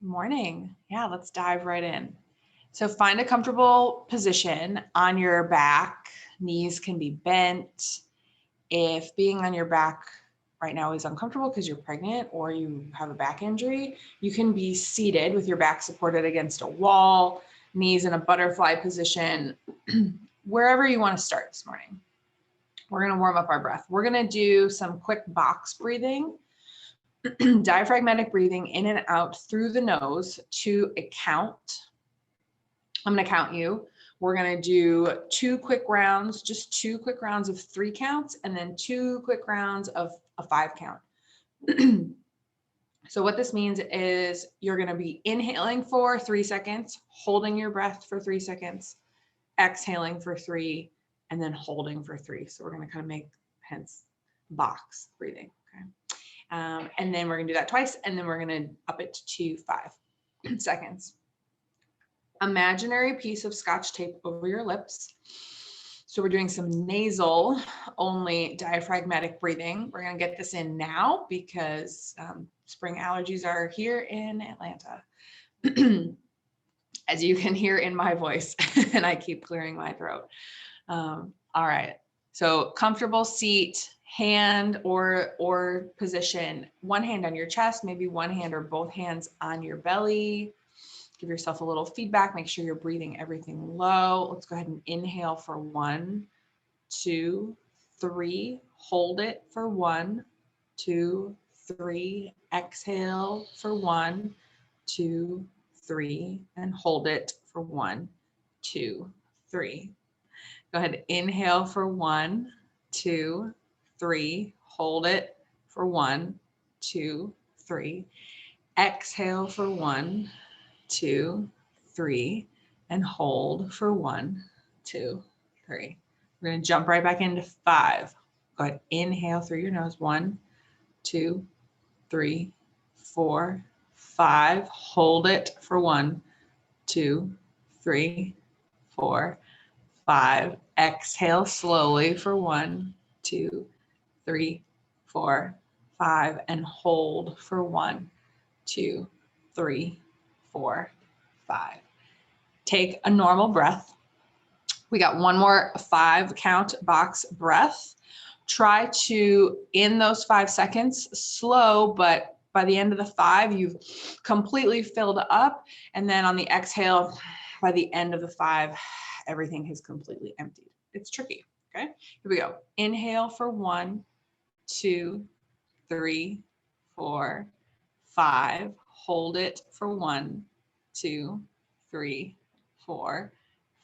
Morning. Yeah, let's dive right in. So find a comfortable position on your back. Knees can be bent. If being on your back right now is uncomfortable because you're pregnant or you have a back injury, you can be seated with your back supported against a wall, knees in a butterfly position, wherever you want to start this morning. We're going to warm up our breath. We're going to do some quick box breathing. Diaphragmatic breathing in and out through the nose to a count. I'm going to count you. We're going to do 2 quick rounds, just 2 quick rounds of 3 counts, and then 2 quick rounds of a 5 count. So what this means is you're going to be inhaling for 3 seconds, holding your breath for 3 seconds, exhaling for 3, and then holding for 3. So we're going to kind of make, hence, box breathing. Okay. And then we're going to do that twice, and then we're going to up it to 5 seconds. Imaginary piece of Scotch tape over your lips. So we're doing some nasal only diaphragmatic breathing. We're going to get this in now because spring allergies are here in Atlanta. As you can hear in my voice, and I keep clearing my throat. All right. So comfortable seat, hand or position, one hand on your chest, maybe one hand or both hands on your belly. Give yourself a little feedback. Make sure you're breathing everything low. Let's go ahead and inhale for 1, 2, 3. Hold it for 1, 2, 3. Exhale for 1, 2, 3, and hold it for 1, 2, 3. Go ahead, inhale for 1, 2, 3. Hold it for 1, 2, 3. Exhale for 1, 2, 3, and hold for 1, 2, 3. We're going to jump right back into 5. Go ahead, inhale through your nose. 1, 2, 3, 4, 5. Hold it for 1, 2, 3, 4, 5. Exhale slowly for 1, 2, 3, 4, 5, and hold for 1, 2, 3, 4, 5. Take a normal breath. We got one more 5 count box breath. Try to, in those 5 seconds, slow, but by the end of the 5, you've completely filled up. And then on the exhale, by the end of the 5, everything has completely emptied. It's tricky. Okay, here we go. Inhale for 1, 2, 3, 4, 5. Hold it for 1, 2, 3, 4,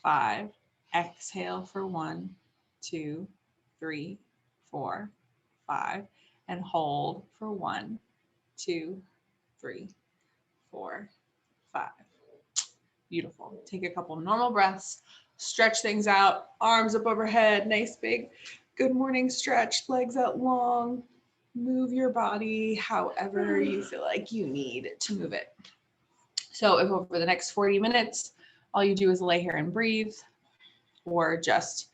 5. Exhale for 1, 2, 3, 4, 5. And hold for 1, 2, 3, 4, 5. Beautiful. Take a couple normal breaths. Stretch things out. Arms up overhead. Nice big good morning stretch. Legs out long. Move your body however you feel like you need to move it. So if over the next 40 minutes, all you do is lay here and breathe, or just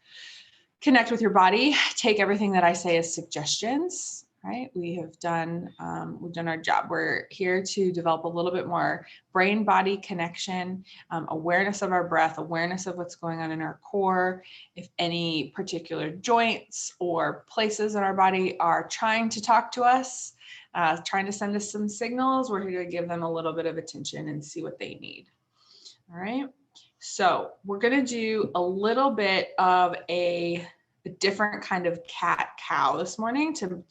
connect with your body, take everything that I say as suggestions, right? We've done our job. We're here to develop a little bit more brain-body connection, awareness of our breath, awareness of what's going on in our core. If any particular joints or places in our body are trying to talk to us, trying to send us some signals, we're here to give them a little bit of attention and see what they need. All right. So we're going to do a little bit of a different kind of cat-cow this morning to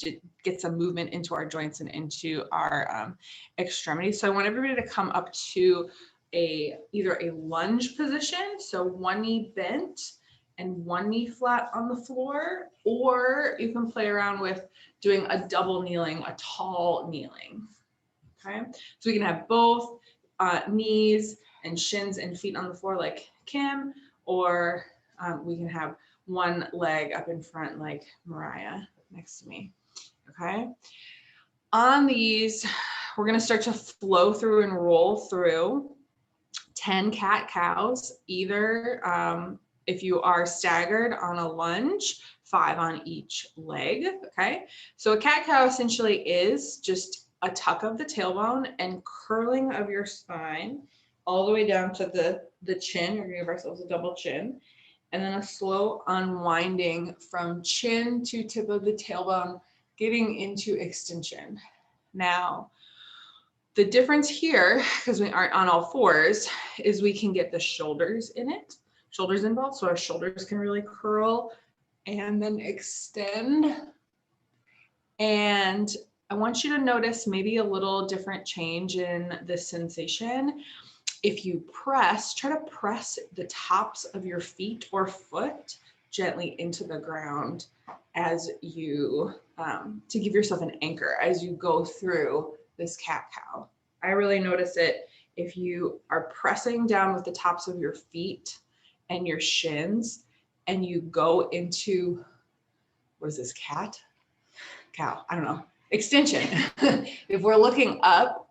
get some movement into our joints and into our extremities. So I want everybody to come up to either a lunge position, so one knee bent and one knee flat on the floor, or you can play around with doing a double kneeling, a tall kneeling. Okay, so we can have both knees and shins and feet on the floor like Kim, or we can have one leg up in front like Mariah next to me. Okay, on these, we're going to start to flow through and roll through 10 cat-cows, either if you are staggered on a lunge, 5 on each leg. Okay, so a cat-cow essentially is just a tuck of the tailbone and curling of your spine all the way down to the chin. We're gonna give ourselves a double chin. And then a slow unwinding from chin to tip of the tailbone, getting into extension. Now, the difference here, because we aren't on all fours, is we can get the shoulders in it, shoulders involved, so our shoulders can really curl and then extend. And I want you to notice maybe a little different change in the sensation. If you press, try to press the tops of your feet or foot gently into the ground as you, to give yourself an anchor as you go through this cat-cow. I really notice it if you are pressing down with the tops of your feet and your shins and you go into, what is this, cat? Cow, I don't know, extension. If we're looking up,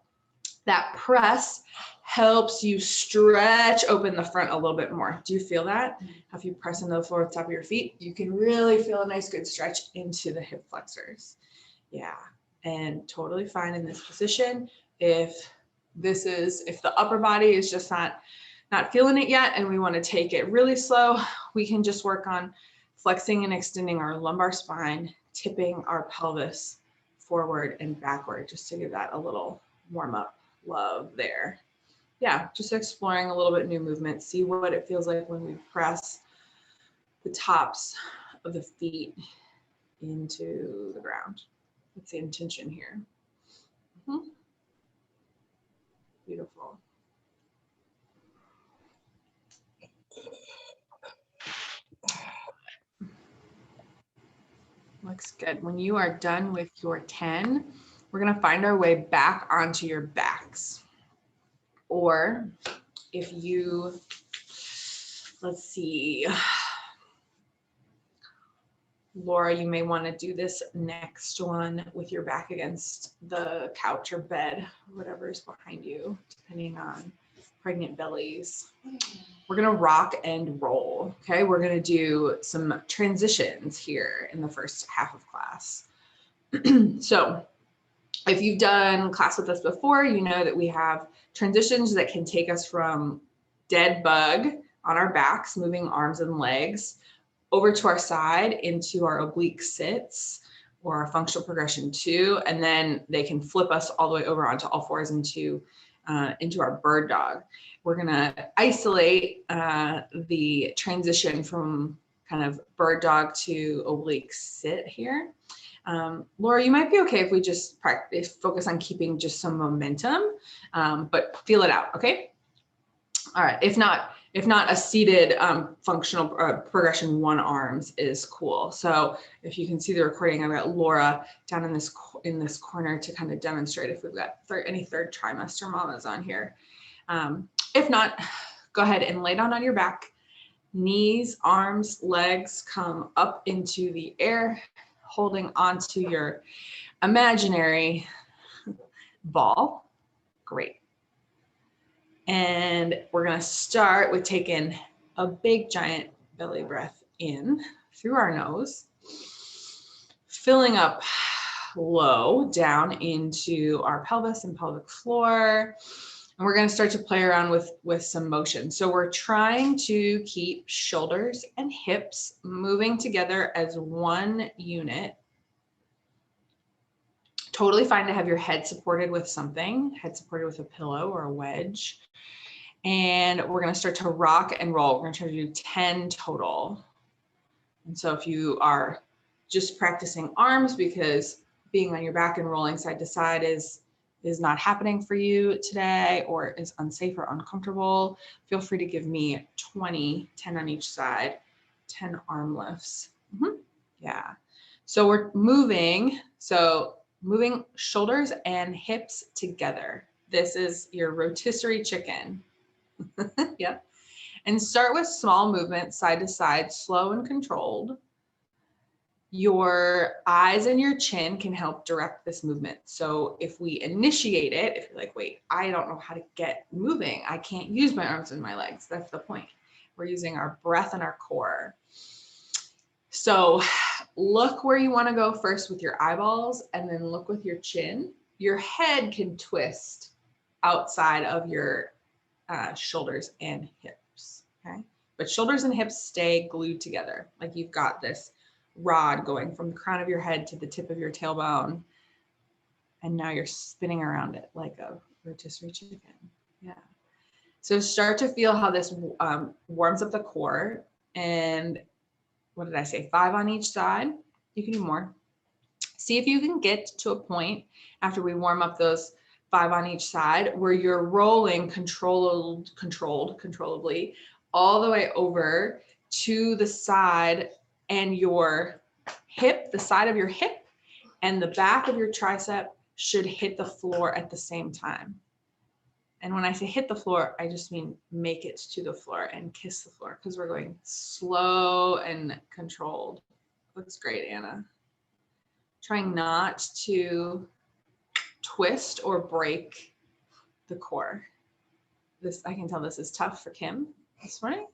that press helps you stretch open the front a little bit more. Do you feel that? If you press into the floor at the top of your feet, you can really feel a nice good stretch into the hip flexors. Yeah, and totally fine in this position. If the upper body is just not feeling it yet and we want to take it really slow, we can just work on flexing and extending our lumbar spine, tipping our pelvis forward and backward, just to give that a little warm up love there. Yeah, just exploring a little bit new movement, see what it feels like when we press the tops of the feet into the ground. That's the intention here. Beautiful. Looks good. When you are done with your 10, we're gonna find our way back onto your backs. Or if you, let's see, Laura, you may want to do this next one with your back against the couch or bed, whatever is behind you, depending on pregnant bellies. We're going to rock and roll. Okay. We're going to do some transitions here in the first half of class. So if you've done class with us before, you know that we have transitions that can take us from dead bug on our backs, moving arms and legs, over to our side into our oblique sits or our functional progression 2, and then they can flip us all the way over onto all fours into our bird dog. We're gonna isolate the transition from kind of bird dog to oblique sit here. Laura, you might be okay if we just focus on keeping just some momentum, but feel it out, okay? All right, if not a seated functional progression 1 arms is cool. So if you can see the recording, I've got Laura down in this corner to kind of demonstrate if we've got any third trimester mamas on here. If not, go ahead and lay down on your back. Knees, arms, legs come up into the air, holding onto your imaginary ball. Great. And we're going to start with taking a big giant belly breath in through our nose, filling up low down into our pelvis and pelvic floor. And we're going to start to play around with some motion. So we're trying to keep shoulders and hips moving together as one unit. Totally fine to have your head supported with something, head supported with a pillow or a wedge. And we're going to start to rock and roll. We're going to try to do 10 total. And so if you are just practicing arms because being on your back and rolling side to side is not happening for you today or is unsafe or uncomfortable, feel free to give me 20, 10 on each side, 10 arm lifts. Yeah. So we're moving. So moving shoulders and hips together. This is your rotisserie chicken. Yep. And start with small movements side to side, slow and controlled. Your eyes and your chin can help direct this movement. So if we initiate it, if you're like, wait, I don't know how to get moving, I can't use my arms and my legs. That's the point. We're using our breath and our core. So look where you want to go first with your eyeballs, and then look with your chin. your head can twist outside of your shoulders and hips, okay? But shoulders and hips stay glued together. Like you've got this rod going from the crown of your head to the tip of your tailbone. And now you're spinning around it like a rotisserie chicken. Yeah. So start to feel how this warms up the core. And what did I say? 5 on each side. You can do more. See if you can get to a point after we warm up those 5 on each side where you're rolling controllably all the way over to the side, and your hip, the side of your hip and the back of your tricep should hit the floor at the same time. And when I say hit the floor, I just mean make it to the floor and kiss the floor, because we're going slow and controlled. Looks great, Anna. Trying not to twist or break the core. This, I can tell this is tough for Kim this morning.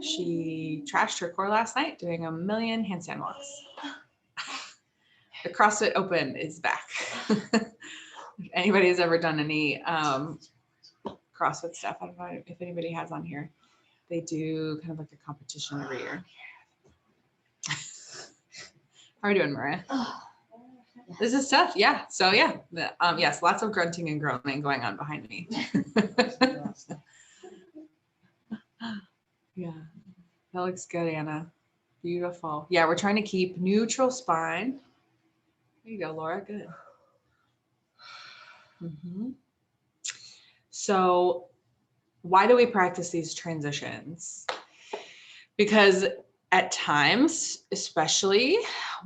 She trashed her core last night doing a million handstand walks. The CrossFit Open is back. If anybody has ever done any CrossFit stuff, I don't know if anybody has on here. They do kind of like a competition every year. How are you doing, Maria? This is tough. Yeah. So yeah, yes, lots of grunting and groaning going on behind me. Yeah, that looks good, Anna. Beautiful. Yeah, we're trying to keep neutral spine. There you go, Laura. Good. So why do we practice these transitions? Because at times, especially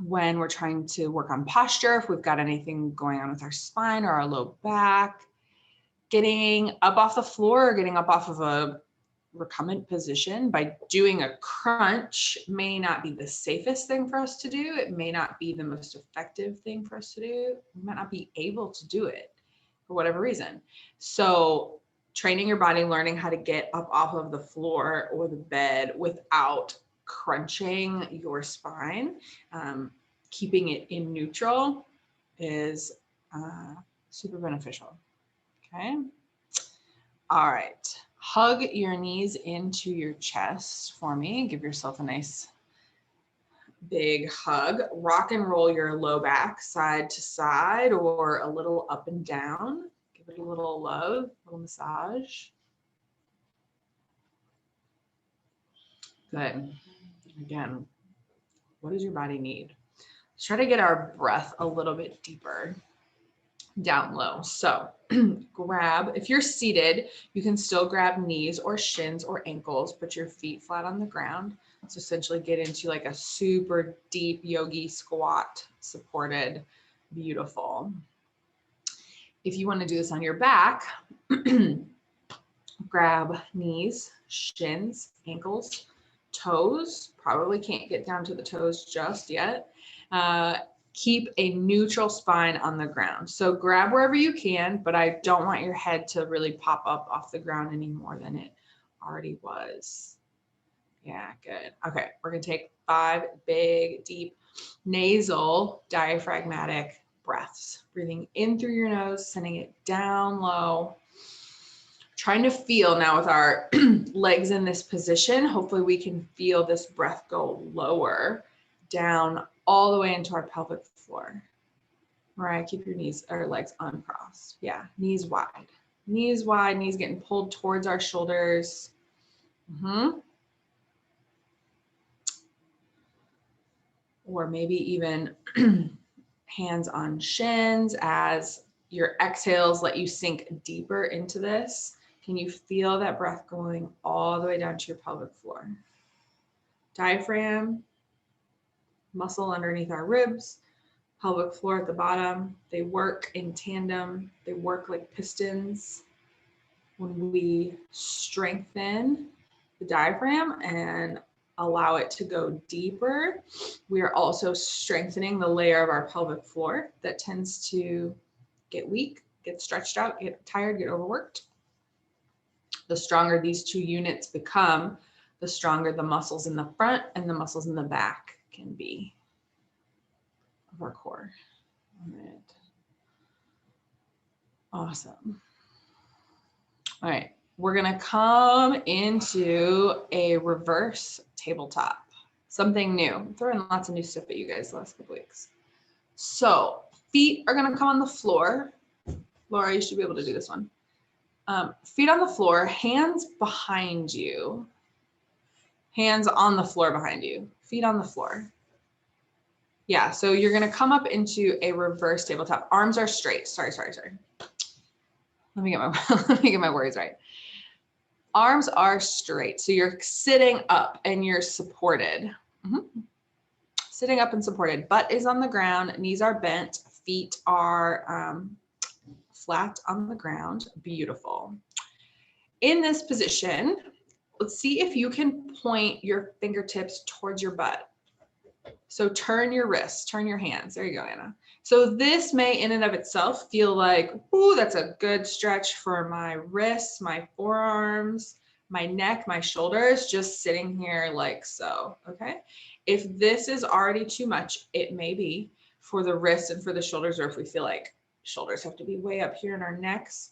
when we're trying to work on posture, if we've got anything going on with our spine or our low back, getting up off the floor or getting up off of a recumbent position by doing a crunch may not be the safest thing for us to do. It may not be the most effective thing for us to do. We might not be able to do it for whatever reason. So training your body, learning how to get up off of the floor or the bed without crunching your spine, keeping it in neutral is super beneficial. Okay. All right. Hug your knees into your chest for me. Give yourself a nice big hug. Rock and roll your low back side to side or a little up and down. Give it a little love, a little massage. Good. Again, what does your body need? Let's try to get our breath a little bit deeper down low. So grab, if you're seated, you can still grab knees or shins or ankles, put your feet flat on the ground. So essentially get into like a super deep yogi squat, supported, beautiful. If you want to do this on your back, grab knees, shins, ankles, toes. Probably can't get down to the toes just yet. Keep a neutral spine on the ground. So grab wherever you can, but I don't want your head to really pop up off the ground any more than it already was. Yeah, good. Okay, we're gonna take 5 big, deep, nasal, diaphragmatic breaths. Breathing in through your nose, sending it down low. Trying to feel now with our legs in this position, hopefully we can feel this breath go lower, down all the way into our pelvic floor. Mariah, keep your knees or legs uncrossed. Yeah, knees wide. Knees wide, knees getting pulled towards our shoulders. Or maybe even hands on shins as your exhales let you sink deeper into this. Can you feel that breath going all the way down to your pelvic floor? Diaphragm, muscle underneath our ribs, pelvic floor at the bottom. They work in tandem. They work like pistons. When we strengthen the diaphragm and allow it to go deeper, we are also strengthening the layer of our pelvic floor that tends to get weak, get stretched out, get tired, get overworked. The stronger these two units become, the stronger the muscles in the front and the muscles in the back can be of our core. All right. Awesome. All right, we're gonna come into a reverse tabletop. Something new. I'm throwing lots of new stuff at you guys the last couple weeks. So feet are gonna come on the floor. Laura, you should be able to do this one. Feet on the floor, hands behind you. Hands on the floor behind you. Feet on the floor. Yeah, so you're gonna come up into a reverse tabletop. Arms are straight. Sorry. Let me get my words right. Arms are straight. So you're sitting up and you're supported. Sitting up and supported. Butt is on the ground. Knees are bent. Feet are flat on the ground. Beautiful. In this position, let's see if you can point your fingertips towards your butt. So turn your wrists, turn your hands. There you go, Anna. So this may in and of itself feel like, ooh, that's a good stretch for my wrists, my forearms, my neck, my shoulders, just sitting here like so, okay? If this is already too much, it may be for the wrists and for the shoulders, or if we feel like shoulders have to be way up here in our necks,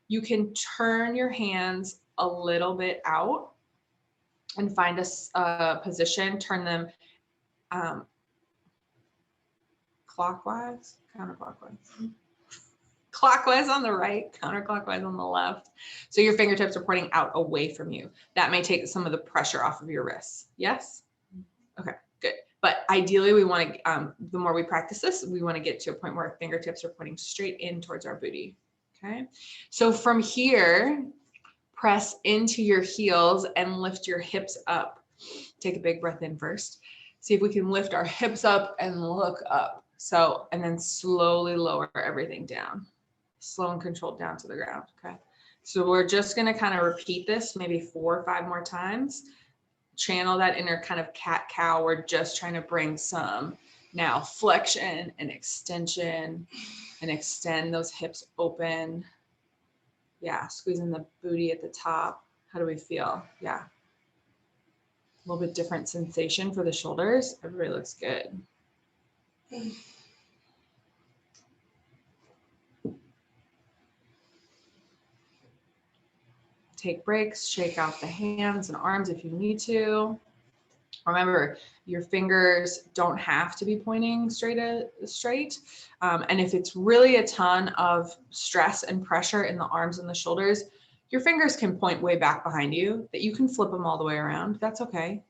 you can turn your hands a little bit out and find a position, turn them clockwise, counterclockwise. Clockwise on the right, counterclockwise on the left. So your fingertips are pointing out away from you. That may take some of the pressure off of your wrists. Yes? Okay, good. But ideally we want to, the more we practice this, we want to get to a point where our fingertips are pointing straight in towards our booty. Okay. So from here, press into your heels and lift your hips up. Take a big breath in first. See if we can lift our hips up and look up. So, and then slowly lower everything down. Slow and controlled down to the ground, okay? So we're just gonna kind of repeat this maybe 4 or 5 more times. Channel that inner kind of cat-cow. We're just trying to bring some now flexion and extension and extend those hips open. Yeah, squeezing the booty at the top. How do we feel? Yeah. A little bit different sensation for the shoulders. Everybody looks good. Take breaks, shake out the hands and arms if you need to. Remember, your fingers don't have to be pointing straight. And if it's really a ton of stress and pressure in the arms and the shoulders, your fingers can point way back behind you, that you can flip them all the way around. That's okay.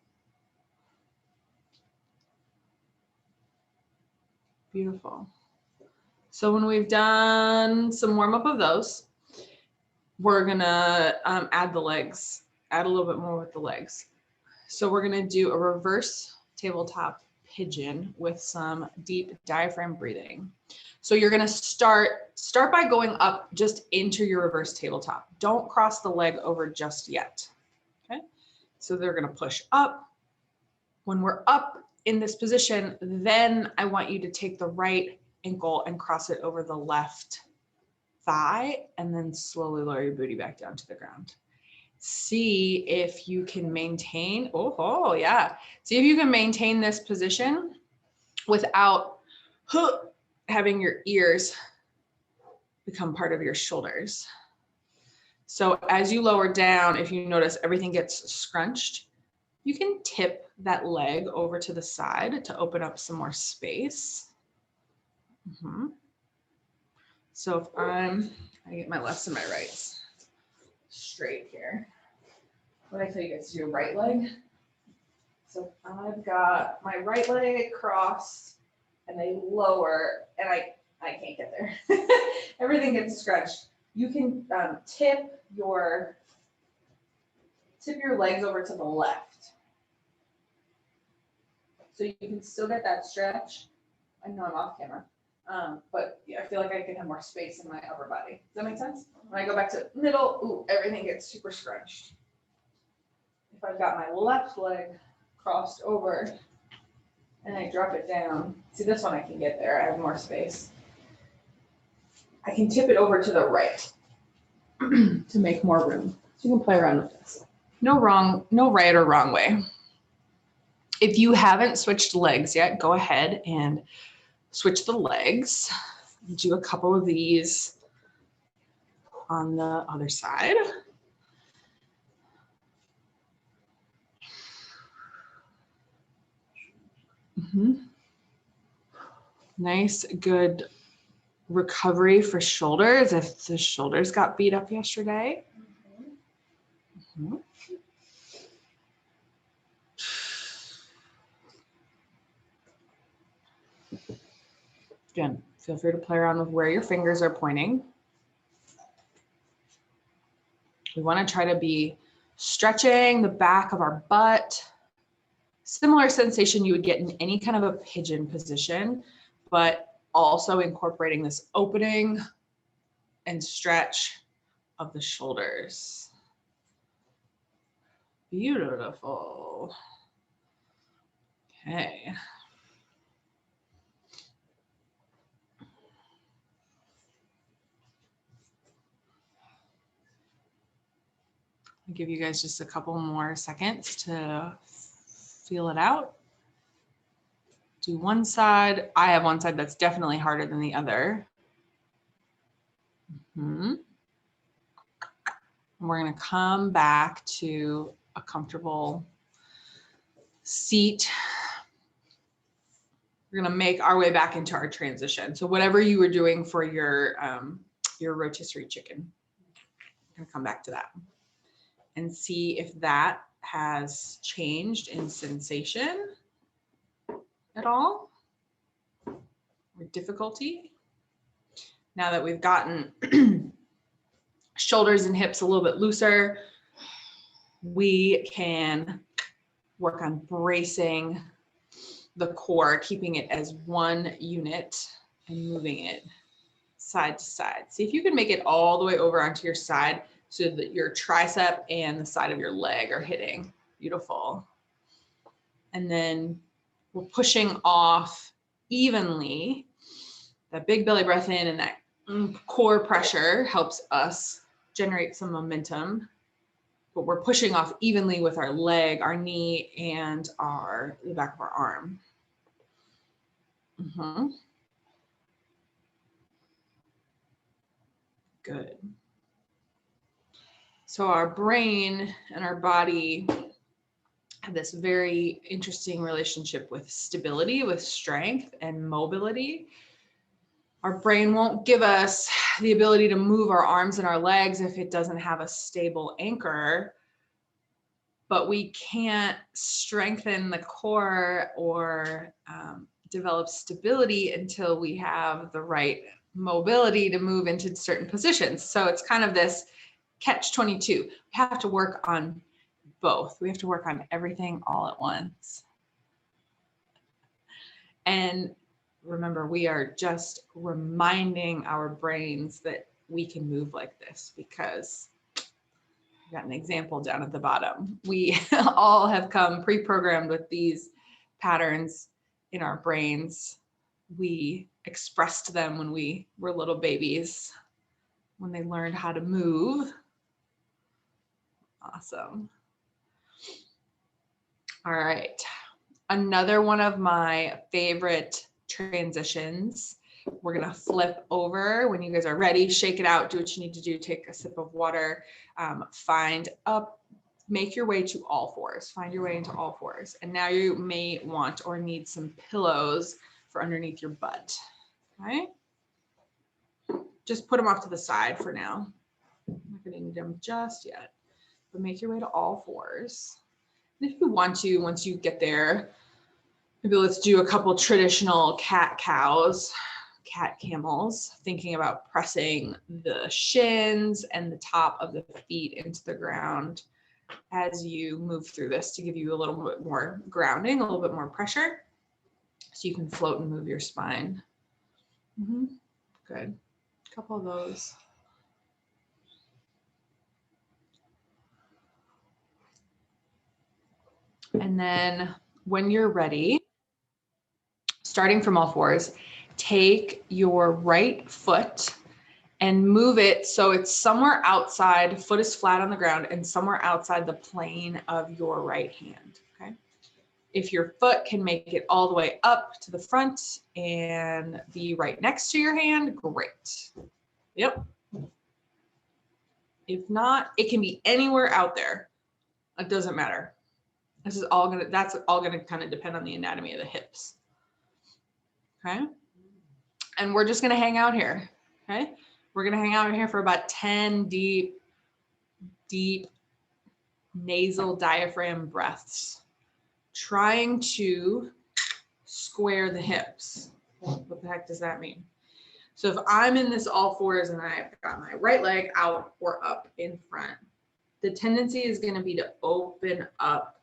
Beautiful. So when we've done some warm up of those, we're gonna add the legs, add a little bit more with the legs. So we're gonna do a reverse tabletop pigeon with some deep diaphragm breathing. So you're gonna start by going up just into your reverse tabletop. Don't cross the leg over just yet, okay? So they're gonna push up. When we're up in this position, then I want you to take the right ankle and cross it over the left thigh, and then slowly lower your booty back down to the ground. See if you can maintain, oh yeah. See if you can maintain this position without having your ears become part of your shoulders. So as you lower down, if you notice everything gets scrunched, you can tip that leg over to the side to open up some more space. So if I get my lefts and my rights straight here. What did I tell you guys to do? Right leg. So I've got my right leg crossed and they lower, and I can't get there. Everything gets scrunched. You can tip your legs over to the left. So you can still get that stretch. I know I'm off camera. But yeah, I feel like I can have more space in my upper body. Does that make sense? When I go back to middle, ooh, everything gets super scrunched. If I've got my left leg crossed over and I drop it down, see this one I can get there, I have more space. I can tip it over to the right to make more room. So you can play around with this. No right or wrong way. If you haven't switched legs yet, go ahead and switch the legs. Do a couple of these. on the other side. Nice, good recovery for shoulders if the shoulders got beat up yesterday. Again, feel free to play around with where your fingers are pointing. We want to try to be stretching the back of our butt. Similar sensation you would get in any kind of a pigeon position, but also incorporating this opening and stretch of the shoulders. Beautiful. Okay. I'll give you guys just a couple more seconds to feel it out. Do one side. I have one side that's definitely harder than the other. We're going to come back to a comfortable seat. We're going to make our way back into our transition. So whatever you were doing for your rotisserie chicken, I'm going to come back to that and see if that has changed in sensation at all or difficulty. Now that we've gotten shoulders and hips a little bit looser, we can work on bracing the core, keeping it as one unit and moving it side to side. See if you can make it all the way over onto your side so that your tricep and the side of your leg are hitting. Beautiful. And then we're pushing off evenly. That big belly breath in and that core pressure helps us generate some momentum, but we're pushing off evenly with our leg, our knee, and the back of our arm. Good. So our brain and our body have this very interesting relationship with stability, with strength and mobility. Our brain won't give us the ability to move our arms and our legs if it doesn't have a stable anchor, but we can't strengthen the core or develop stability until we have the right mobility to move into certain positions. So it's kind of this catch-22. We have to work on both. We have to work on everything all at once. And remember, we are just reminding our brains that we can move like this because I've got an example down at the bottom. We all have come pre-programmed with these patterns in our brains. We expressed them when we were little babies, when they learned how to move. Awesome. All right. Another one of my favorite transitions. We're going to flip over. When you guys are ready, shake it out, do what you need to do, take a sip of water, find up, make your way to all fours, find your way into all fours. And now you may want or need some pillows for underneath your butt. Okay. Just put them off to the side for now. I'm not going to need them just yet, but make your way to all fours. And if you want to, once you get there, maybe let's do a couple traditional cat-cows, cat-camels, thinking about pressing the shins and the top of the feet into the ground as you move through this to give you a little bit more grounding, a little bit more pressure, so you can float and move your spine. Good. A couple of those. And then when you're ready, starting from all fours, take your right foot and move it so it's somewhere outside, foot is flat on the ground, and somewhere outside the plane of your right hand, okay? If your foot can make it all the way up to the front and be right next to your hand, great. Yep. If not, it can be anywhere out there. It doesn't matter. That's all gonna kind of depend on the anatomy of the hips. Okay. And we're just gonna hang out here. Okay. We're gonna hang out here for about 10 deep nasal diaphragm breaths, trying to square the hips. What the heck does that mean? So if I'm in this all fours and I've got my right leg out or up in front, the tendency is going to be to open up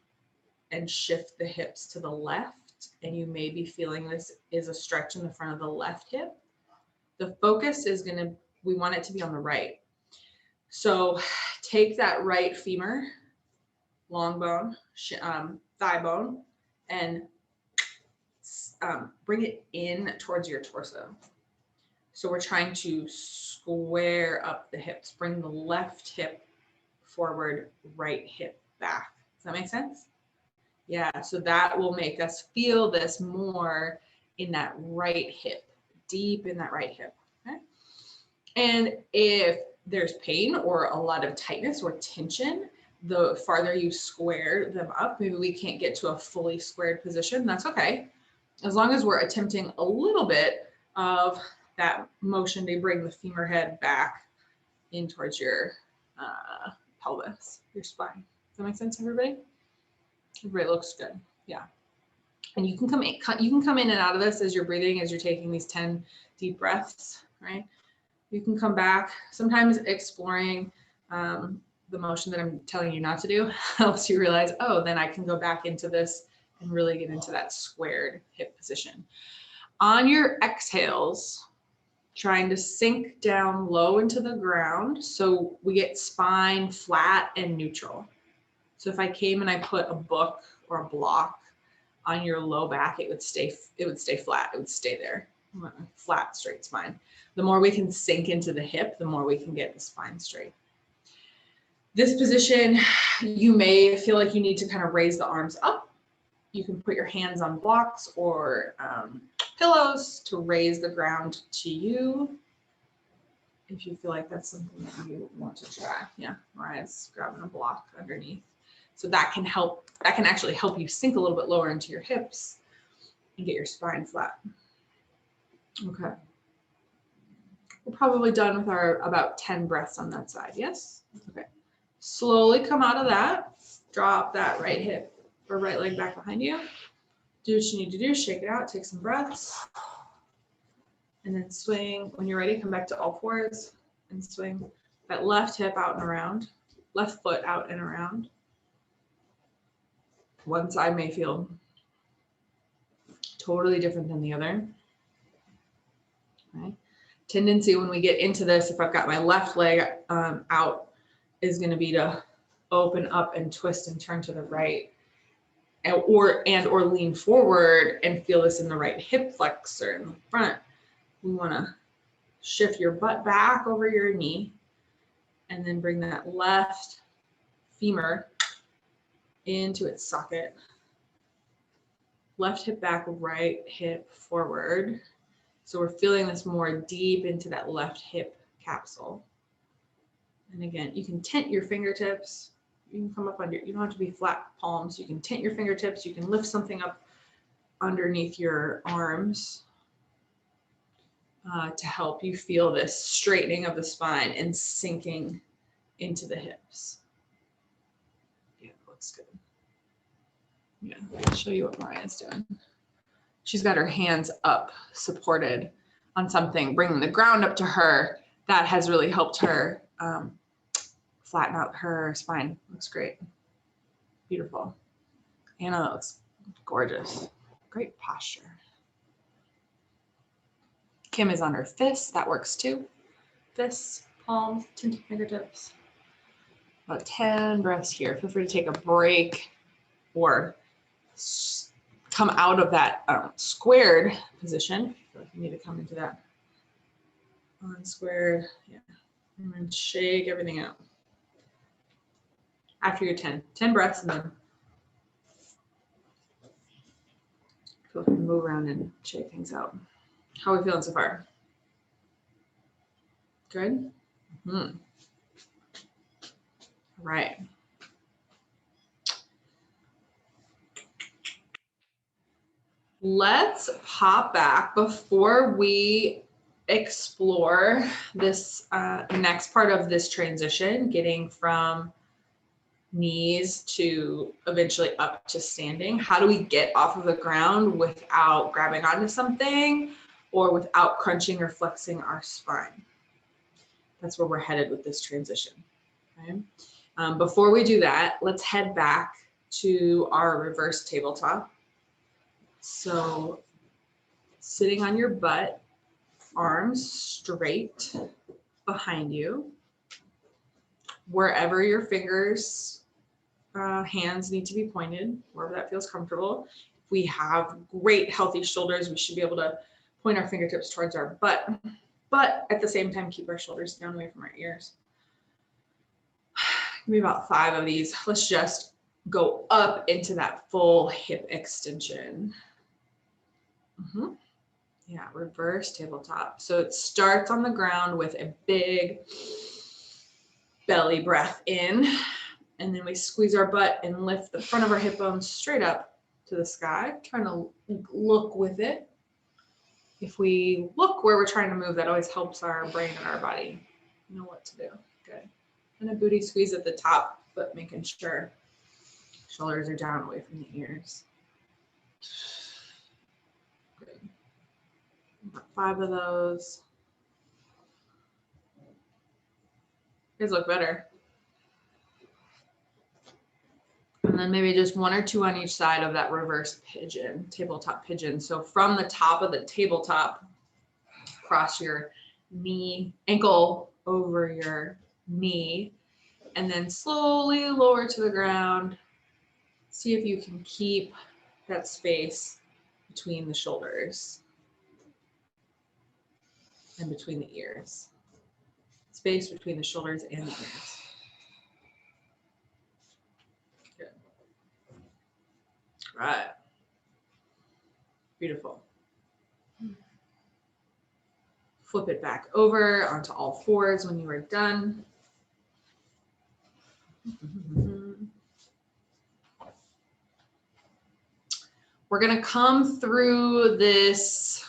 and shift the hips to the left. And you may be feeling this is a stretch in the front of the left hip. The focus is we want it to be on the right. So take that right femur, long bone, thigh bone, and bring it in towards your torso. So we're trying to square up the hips, bring the left hip forward, right hip back. Does that make sense? Yeah, so that will make us feel this more in that right hip, deep in that right hip. Okay? And if there's pain or a lot of tightness or tension, the farther you square them up, maybe we can't get to a fully squared position, that's okay. As long as we're attempting a little bit of that motion to bring the femur head back in towards your pelvis, your spine. Does that make sense, everybody? Everybody looks good. Yeah. And you can come in and out of this as you're breathing, as you're taking these 10 deep breaths, right? You can come back. Sometimes exploring the motion that I'm telling you not to do helps you realize, oh, then I can go back into this and really get into that squared hip position. On your exhales, trying to sink down low into the ground so we get spine flat and neutral. So if I came and I put a book or a block on your low back, it would stay flat. It would stay there, flat, straight spine. The more we can sink into the hip, the more we can get the spine straight. This position, you may feel like you need to kind of raise the arms up. You can put your hands on blocks or pillows to raise the ground to you. If you feel like that's something that you want to try. Yeah, Mariah's grabbing a block underneath. So that can actually help you sink a little bit lower into your hips and get your spine flat. Okay. We're probably done with our about 10 breaths on that side, yes? Okay. Slowly come out of that. Drop that right hip or right leg back behind you. Do what you need to do, shake it out, take some breaths. And then swing. When you're ready, come back to all fours and swing that left hip out and around, left foot out and around. One side may feel totally different than the other. Right? Tendency when we get into this, if I've got my left leg out, is going to be to open up and twist and turn to the right, or lean forward and feel this in the right hip flexor in the front. We want to shift your butt back over your knee and then bring that left femur into its socket. Left hip back, right hip forward. So we're feeling this more deep into that left hip capsule. And again, you can tent your fingertips. You can come up under, you don't have to be flat palms. You can tent your fingertips. You can lift something up underneath your arms to help you feel this straightening of the spine and sinking into the hips. Yeah, looks good. Yeah, I'll show you what Mariah's doing. She's got her hands up, supported on something, bringing the ground up to her. That has really helped her flatten out her spine. Looks great. Beautiful. Anna looks gorgeous. Great posture. Kim is on her fists. That works too. Fists, palms, tinted fingertips. About 10 breaths here. Feel free to take a break or come out of that squared position. I feel like you need to come into that unsquared. Yeah. And then shake everything out. After your 10 breaths, and then feel free to move around and shake things out. How are we feeling so far? Good? Mm-hmm. Right. Let's pop back before we explore this next part of this transition, getting from knees to eventually up to standing. How do we get off of the ground without grabbing onto something or without crunching or flexing our spine? That's where we're headed with this transition. Okay. Before we do that, let's head back to our reverse tabletop. So sitting on your butt, arms straight behind you, wherever your fingers, hands need to be pointed, wherever that feels comfortable. If we have great healthy shoulders, we should be able to point our fingertips towards our butt, but at the same time, keep our shoulders down away from our ears. Maybe about 5 of these. Let's just go up into that full hip extension. Mm-hmm. Yeah, reverse tabletop. So it starts on the ground with a big belly breath in, and then we squeeze our butt and lift the front of our hip bones straight up to the sky, trying to look with it. If we look where we're trying to move, that always helps our brain and our body know what to do. Good. And a booty squeeze at the top, but making sure shoulders are down away from the ears. Good. About 5 of those. You guys look better. And then maybe just 1 or 2 on each side of that reverse pigeon, tabletop pigeon. So from the top of the tabletop, cross your knee, ankle over your knee, and then slowly lower to the ground. See if you can keep that space between the shoulders and between the ears. Space between the shoulders and the ears. Good. Right. Beautiful. Flip it back over onto all 4s when you are done. We're going to come through this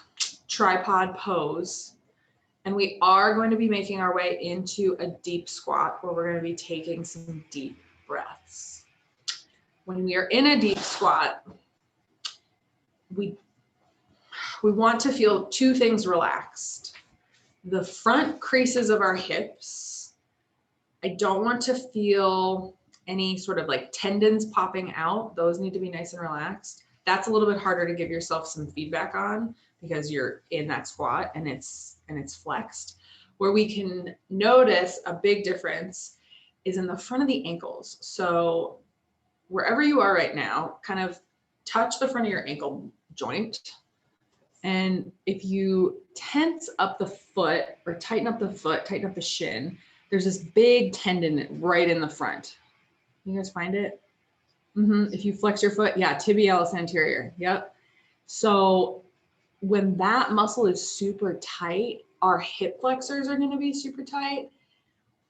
tripod pose, and we are going to be making our way into a deep squat where we're going to be taking some deep breaths. When we are in a deep squat, we want to feel 2 things relaxed. The front creases of our hips. I don't want to feel any sort of like tendons popping out. Those need to be nice and relaxed. That's a little bit harder to give yourself some feedback on because you're in that squat and it's flexed. Where we can notice a big difference is in the front of the ankles. So wherever you are right now, kind of touch the front of your ankle joint. And if you tense up the foot or tighten up the foot, tighten up the shin, there's this big tendon right in the front. You guys find it? If you flex your foot, yeah, tibialis anterior. Yep. So when that muscle is super tight, our hip flexors are going to be super tight.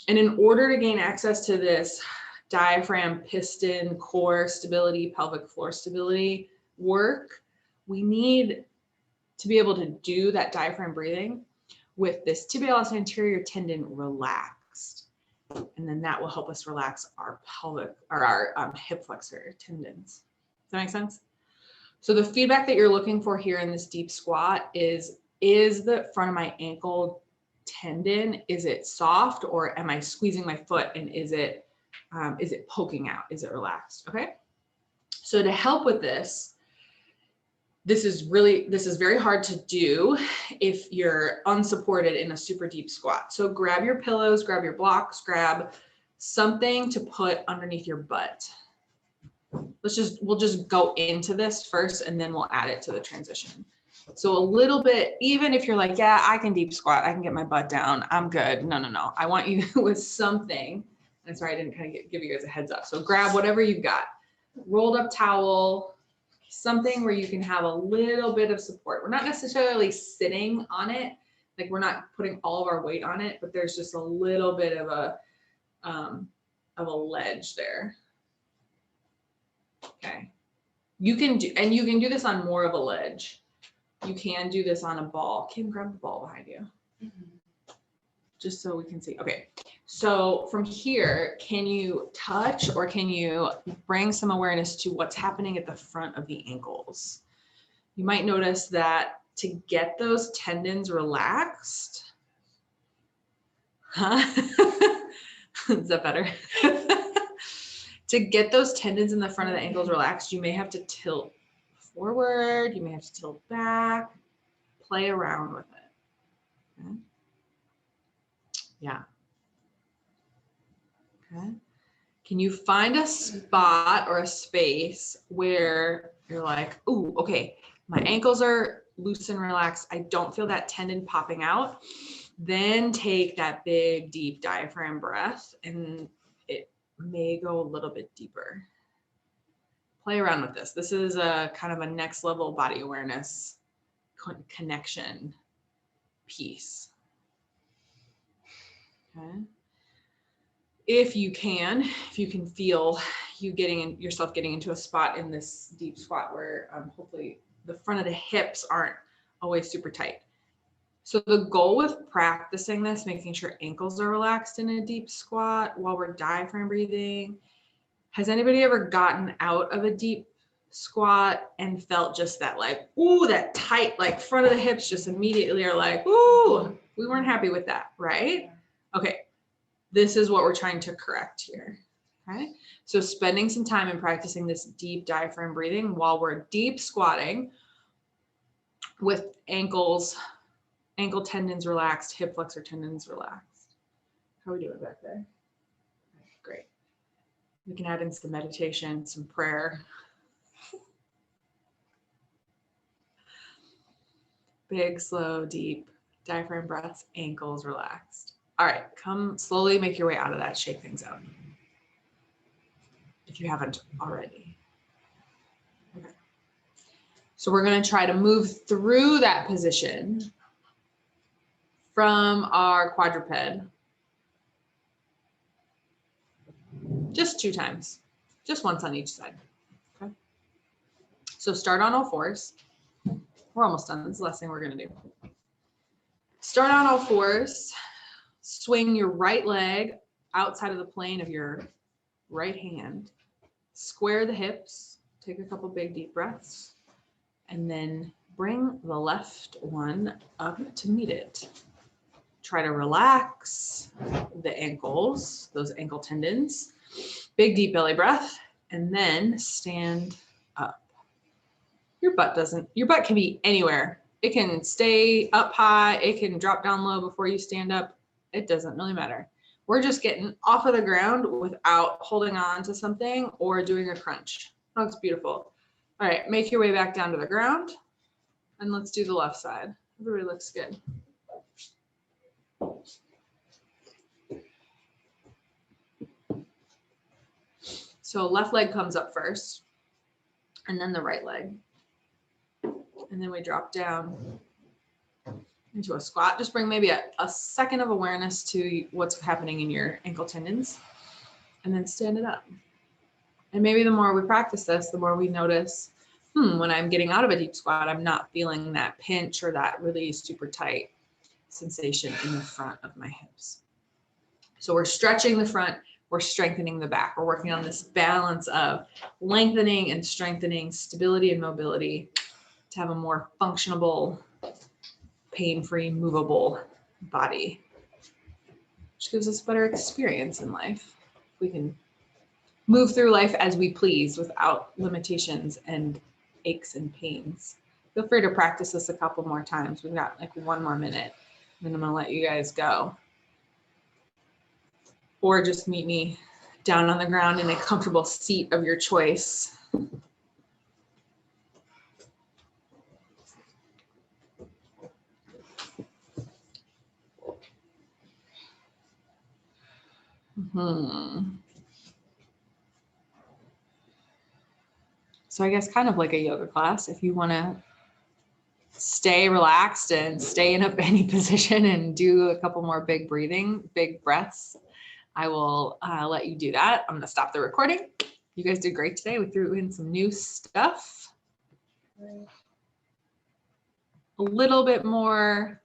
And in order to gain access to this diaphragm, piston, core stability, pelvic floor stability work, we need to be able to do that diaphragm breathing with this tibialis anterior tendon relaxed. And then that will help us relax our pelvic or our hip flexor tendons. Does that make sense? So the feedback that you're looking for here in this deep squat is the front of my ankle tendon, is it soft, or am I squeezing my foot and is it poking out? Is it relaxed? Okay. So to help with this, this is very hard to do if you're unsupported in a super deep squat. So grab your pillows, grab your blocks, grab something to put underneath your butt. We'll just go into this first and then we'll add it to the transition. So a little bit, even if you're like, yeah, I can deep squat, I can get my butt down, I'm good. No. I want you with something. And sorry, I didn't kind of give you guys a heads up. So grab whatever you've got, rolled up towel, something where you can have a little bit of support. We're not necessarily sitting on it, like we're not putting all of our weight on it, but there's just a little bit of a of a ledge there. Okay. You can do this on more of a ledge. You can do this on a ball. Kim, grab the ball behind you. Just so we can see. Okay. So from here, can you touch or can you bring some awareness to what's happening at the front of the ankles? You might notice that to get those tendons relaxed, is that better? To get those tendons in the front of the ankles relaxed, you may have to tilt forward, you may have to tilt back, play around with it. Okay. Yeah. Okay. Can you find a spot or a space where you're like, ooh, okay, my ankles are loose and relaxed. I don't feel that tendon popping out. Then take that big, deep diaphragm breath, and it may go a little bit deeper. Play around with this. This is a kind of a next level body awareness connection piece. Okay. If you can feel you yourself getting into a spot in this deep squat where hopefully the front of the hips aren't always super tight. So the goal with practicing this, making sure ankles are relaxed in a deep squat while we're diaphragm breathing. Has anybody ever gotten out of a deep squat and felt just that like, ooh, that tight, like front of the hips just immediately are like, ooh, we weren't happy with that, right? Okay. This is what we're trying to correct here. Okay. So spending some time and practicing this deep diaphragm breathing while we're deep squatting with ankle tendons relaxed, hip flexor tendons relaxed. How are we doing back there? Great. We can add in some meditation, some prayer. Big, slow, deep diaphragm breaths, ankles relaxed. All right, come slowly make your way out of that, shake things out. If you haven't already. Okay. So we're gonna try to move through that position from our quadruped. Just 2 times, just once on each side. Okay. So start on all fours. We're almost done. This is the last thing we're gonna do. Start on all fours. Swing your right leg outside of the plane of your right hand. Square the hips. Take a couple big deep breaths. And then bring the left one up to meet it. Try to relax the ankles, those ankle tendons. Big deep belly breath. And then stand up. Your butt can be anywhere. It can stay up high. It can drop down low before you stand up. It doesn't really matter. We're just getting off of the ground without holding on to something or doing a crunch. Oh, it's beautiful. All right, make your way back down to the ground. And let's do the left side. Everybody looks good. So left leg comes up first, and then the right leg. And then we drop down into a squat. Just bring maybe a second of awareness to what's happening in your ankle tendons, and then stand it up. And maybe the more we practice this, the more we notice, when I'm getting out of a deep squat, I'm not feeling that pinch or that really super tight sensation in the front of my hips. So we're stretching the front, we're strengthening the back. We're working on this balance of lengthening and strengthening, stability and mobility to have a more functional, pain-free, movable body, which gives us a better experience in life. We can move through life as we please without limitations and aches and pains. Feel free to practice this a couple more times. We've got like 1 more minute, and then I'm gonna let you guys go. Or just meet me down on the ground in a comfortable seat of your choice. So I guess kind of like a yoga class, if you want to stay relaxed and stay in any position and do a couple more big breaths, I will let you do that. I'm gonna stop the recording. You guys did great today. We threw in some new stuff. A little bit more